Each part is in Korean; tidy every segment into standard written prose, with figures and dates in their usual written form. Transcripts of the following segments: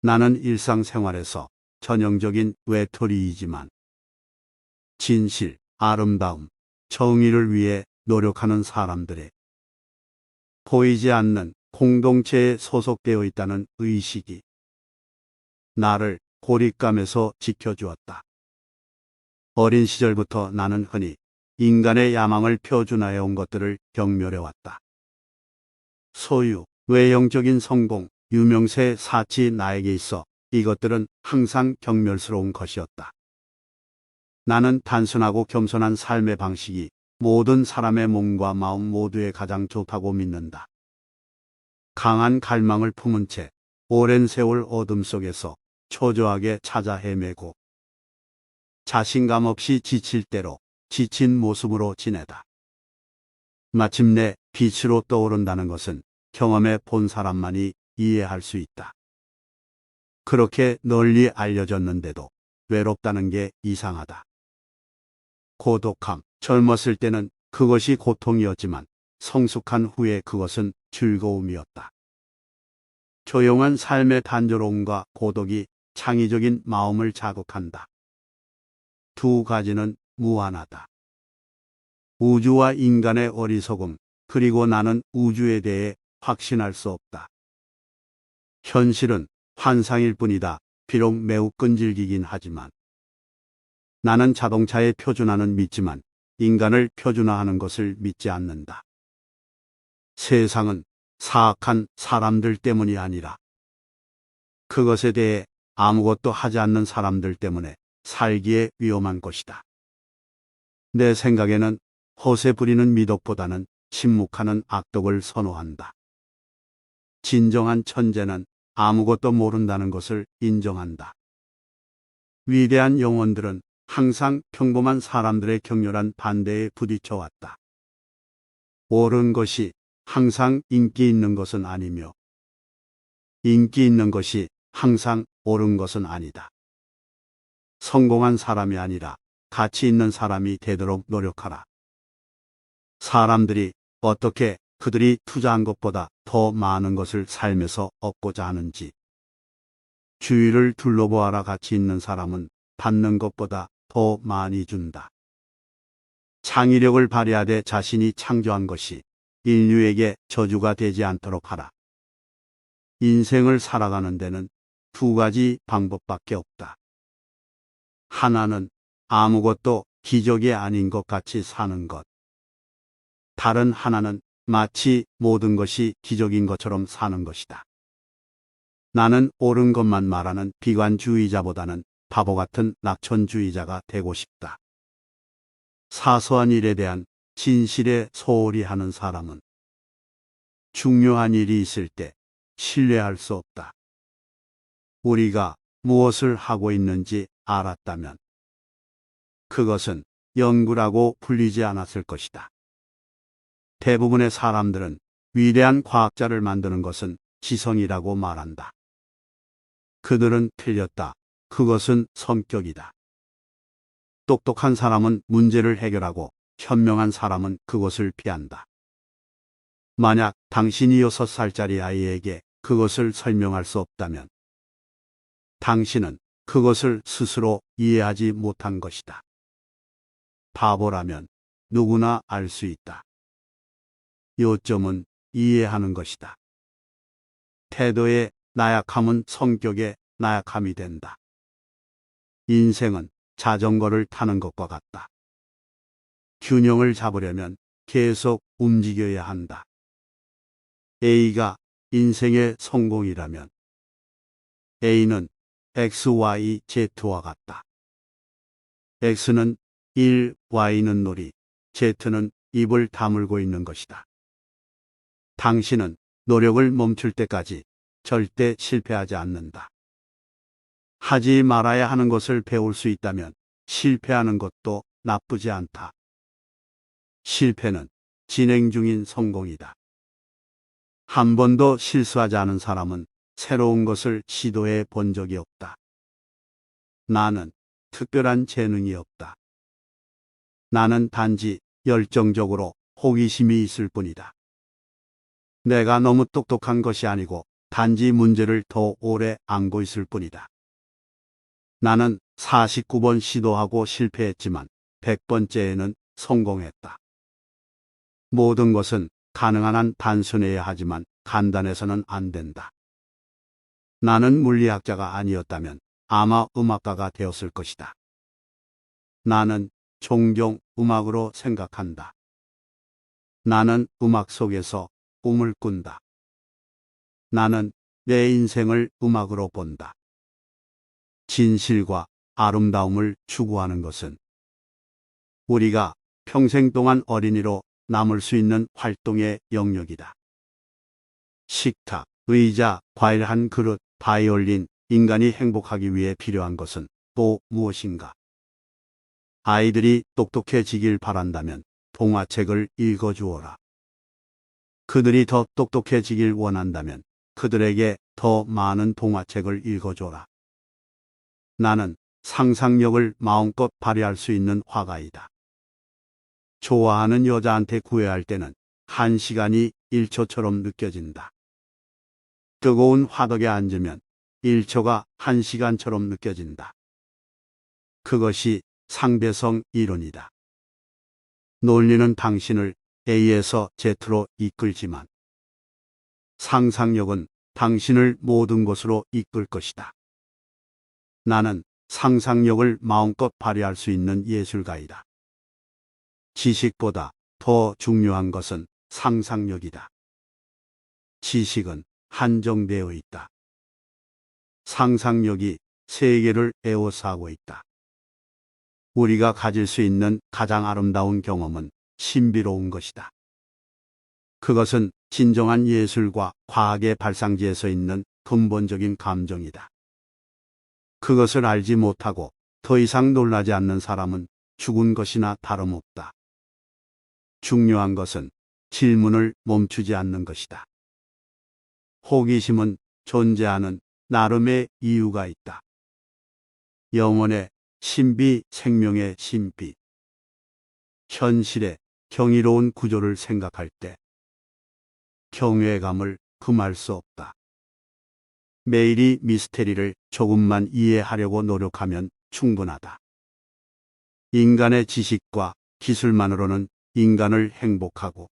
나는 일상생활에서 전형적인 외톨이이지만 진실, 아름다움, 정의를 위해 노력하는 사람들의 보이지 않는 공동체에 소속되어 있다는 의식이 나를 고립감에서 지켜주었다. 어린 시절부터 나는 흔히 인간의 야망을 표준화해 온 것들을 경멸해왔다. 소유, 외형적인 성공, 유명세, 사치 나에게 있어 이것들은 항상 경멸스러운 것이었다. 나는 단순하고 겸손한 삶의 방식이 모든 사람의 몸과 마음 모두에 가장 좋다고 믿는다. 강한 갈망을 품은 채 오랜 세월 어둠 속에서 초조하게 찾아 헤매고 자신감 없이 지칠 대로 지친 모습으로 지내다. 마침내 빛으로 떠오른다는 것은 경험해 본 사람만이 이해할 수 있다. 그렇게 널리 알려졌는데도 외롭다는 게 이상하다. 고독함, 젊었을 때는 그것이 고통이었지만 성숙한 후에 그것은 즐거움이었다. 조용한 삶의 단조로움과 고독이 창의적인 마음을 자극한다. 두 가지는 무한하다. 우주와 인간의 어리석음, 그리고 나는 우주에 대해 확신할 수 없다. 현실은 환상일 뿐이다. 비록 매우 끈질기긴 하지만. 나는 자동차의 표준화는 믿지만 인간을 표준화하는 것을 믿지 않는다. 세상은 사악한 사람들 때문이 아니라 그것에 대해 아무것도 하지 않는 사람들 때문에 살기에 위험한 것이다. 내 생각에는 허세 부리는 미덕보다는 침묵하는 악덕을 선호한다. 진정한 천재는 아무것도 모른다는 것을 인정한다. 위대한 영혼들은 항상 평범한 사람들의 격렬한 반대에 부딪혀 왔다. 옳은 것이 항상 인기 있는 것은 아니며 인기 있는 것이 항상 옳은 것은 아니다. 성공한 사람이 아니라 가치 있는 사람이 되도록 노력하라. 사람들이 어떻게 그들이 투자한 것보다 더 많은 것을 삶에서 얻고자 하는지 주위를 둘러보아라. 가치 있는 사람은 받는 것보다 더 많이 준다. 창의력을 발휘하되 자신이 창조한 것이 인류에게 저주가 되지 않도록 하라. 인생을 살아가는 데는 두 가지 방법밖에 없다. 하나는 아무것도 기적이 아닌 것 같이 사는 것. 다른 하나는 마치 모든 것이 기적인 것처럼 사는 것이다. 나는 옳은 것만 말하는 비관주의자보다는 바보 같은 낙천주의자가 되고 싶다. 사소한 일에 대한 진실에 소홀히 하는 사람은 중요한 일이 있을 때 신뢰할 수 없다. 우리가 무엇을 하고 있는지 알았다면 그것은 연구라고 불리지 않았을 것이다. 대부분의 사람들은 위대한 과학자를 만드는 것은 지성이라고 말한다. 그들은 틀렸다. 그것은 성격이다. 똑똑한 사람은 문제를 해결하고 현명한 사람은 그것을 피한다. 만약 당신이 6살짜리 아이에게 그것을 설명할 수 없다면 당신은 그것을 스스로 이해하지 못한 것이다. 바보라면 누구나 알 수 있다. 요점은 이해하는 것이다. 태도의 나약함은 성격의 나약함이 된다. 인생은 자전거를 타는 것과 같다. 균형을 잡으려면 계속 움직여야 한다. A가 인생의 성공이라면 A는 X, Y, Z와 같다. X는 일, Y는 놀이, Z는 입을 다물고 있는 것이다. 당신은 노력을 멈출 때까지 절대 실패하지 않는다. 하지 말아야 하는 것을 배울 수 있다면 실패하는 것도 나쁘지 않다. 실패는 진행 중인 성공이다. 한 번도 실수하지 않은 사람은 새로운 것을 시도해 본 적이 없다. 나는 특별한 재능이 없다. 나는 단지 열정적으로 호기심이 있을 뿐이다. 내가 너무 똑똑한 것이 아니고 단지 문제를 더 오래 안고 있을 뿐이다. 나는 49번 시도하고 실패했지만 100번째에는 성공했다. 모든 것은 가능한 한 단순해야 하지만 간단해서는 안 된다. 나는 물리학자가 아니었다면 아마 음악가가 되었을 것이다. 나는 종종 음악으로 생각한다. 나는 음악 속에서 꿈을 꾼다. 나는 내 인생을 음악으로 본다. 진실과 아름다움을 추구하는 것은 우리가 평생 동안 어린이로 남을 수 있는 활동의 영역이다. 식탁, 의자, 과일 한 그릇, 바이올린, 인간이 행복하기 위해 필요한 것은 또 무엇인가? 아이들이 똑똑해지길 바란다면 동화책을 읽어주어라. 그들이 더 똑똑해지길 원한다면 그들에게 더 많은 동화책을 읽어줘라. 나는 상상력을 마음껏 발휘할 수 있는 화가이다. 좋아하는 여자한테 구애할 때는 1시간이 1초처럼 느껴진다. 뜨거운 화덕에 앉으면 1초가 1시간처럼 느껴진다. 그것이 상대성 이론이다. 논리는 당신을 A에서 Z로 이끌지만 상상력은 당신을 모든 곳으로 이끌 것이다. 나는 상상력을 마음껏 발휘할 수 있는 예술가이다. 지식보다 더 중요한 것은 상상력이다. 지식은 한정되어 있다. 상상력이 세계를 에워싸고 있다. 우리가 가질 수 있는 가장 아름다운 경험은 신비로운 것이다. 그것은 진정한 예술과 과학의 발상지에 서 있는 근본적인 감정이다. 그것을 알지 못하고 더 이상 놀라지 않는 사람은 죽은 것이나 다름없다. 중요한 것은 질문을 멈추지 않는 것이다. 호기심은 존재하는 나름의 이유가 있다. 영혼의 신비, 생명의 신비. 현실의 경이로운 구조를 생각할 때 경외감을 금할 수 없다. 매일이 미스테리를 조금만 이해하려고 노력하면 충분하다. 인간의 지식과 기술만으로는 인간을 행복하고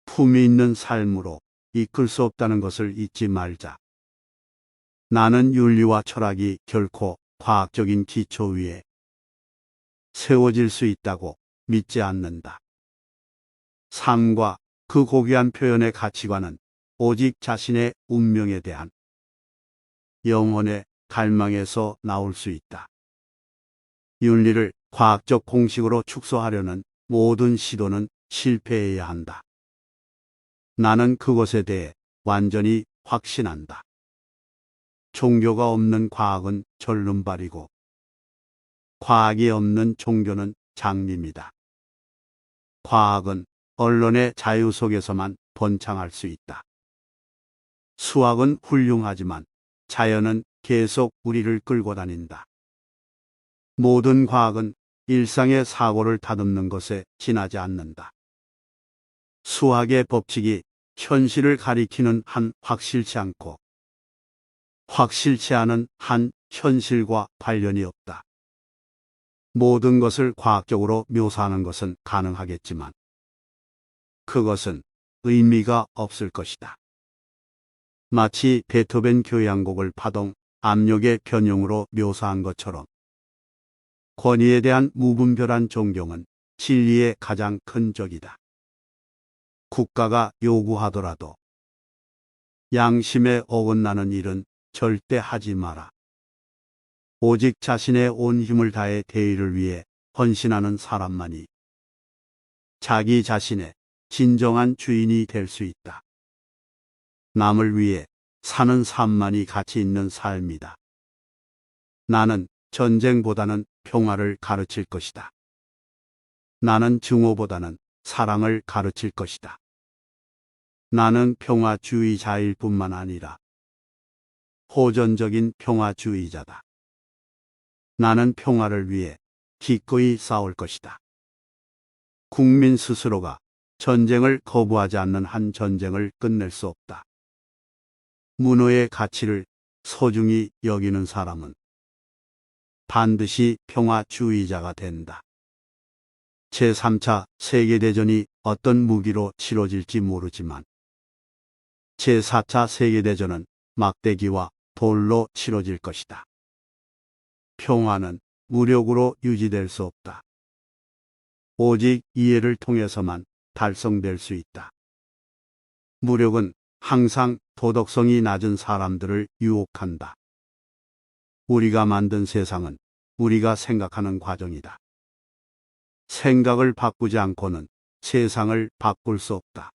품위 있는 삶으로 이끌 수 없다는 것을 잊지 말자. 나는 윤리와 철학이 결코 과학적인 기초 위에 세워질 수 있다고 믿지 않는다. 삶과 그 고귀한 표현의 가치관은 오직 자신의 운명에 대한 영혼의 갈망에서 나올 수 있다. 윤리를 과학적 공식으로 축소하려는 모든 시도는 실패해야 한다. 나는 그것에 대해 완전히 확신한다. 종교가 없는 과학은 절름발이고 과학이 없는 종교는 장님이다. 과학은 언론의 자유 속에서만 번창할 수 있다. 수학은 훌륭하지만 자연은 계속 우리를 끌고 다닌다. 모든 과학은 일상의 사고를 다듬는 것에 지나지 않는다. 수학의 법칙이 현실을 가리키는 한 확실치 않고 확실치 않은 한 현실과 관련이 없다. 모든 것을 과학적으로 묘사하는 것은 가능하겠지만 그것은 의미가 없을 것이다. 마치 베토벤 교향곡을 파동, 압력의 변형으로 묘사한 것처럼 권위에 대한 무분별한 존경은 진리의 가장 큰 적이다. 국가가 요구하더라도 양심에 어긋나는 일은 절대 하지 마라. 오직 자신의 온 힘을 다해 대의를 위해 헌신하는 사람만이 자기 자신의 진정한 주인이 될 수 있다. 남을 위해 사는 삶만이 가치 있는 삶이다. 나는 전쟁보다는 평화를 가르칠 것이다. 나는 증오보다는 사랑을 가르칠 것이다. 나는 평화주의자일 뿐만 아니라 호전적인 평화주의자다. 나는 평화를 위해 기꺼이 싸울 것이다. 국민 스스로가 전쟁을 거부하지 않는 한 전쟁을 끝낼 수 없다. 문호의 가치를 소중히 여기는 사람은 반드시 평화주의자가 된다. 제3차 세계대전이 어떤 무기로 치러질지 모르지만 제4차 세계대전은 막대기와 돌로 치러질 것이다. 평화는 무력으로 유지될 수 없다. 오직 이해를 통해서만 달성될 수 있다. 무력은 항상 도덕성이 낮은 사람들을 유혹한다. 우리가 만든 세상은 우리가 생각하는 과정이다. 생각을 바꾸지 않고는 세상을 바꿀 수 없다.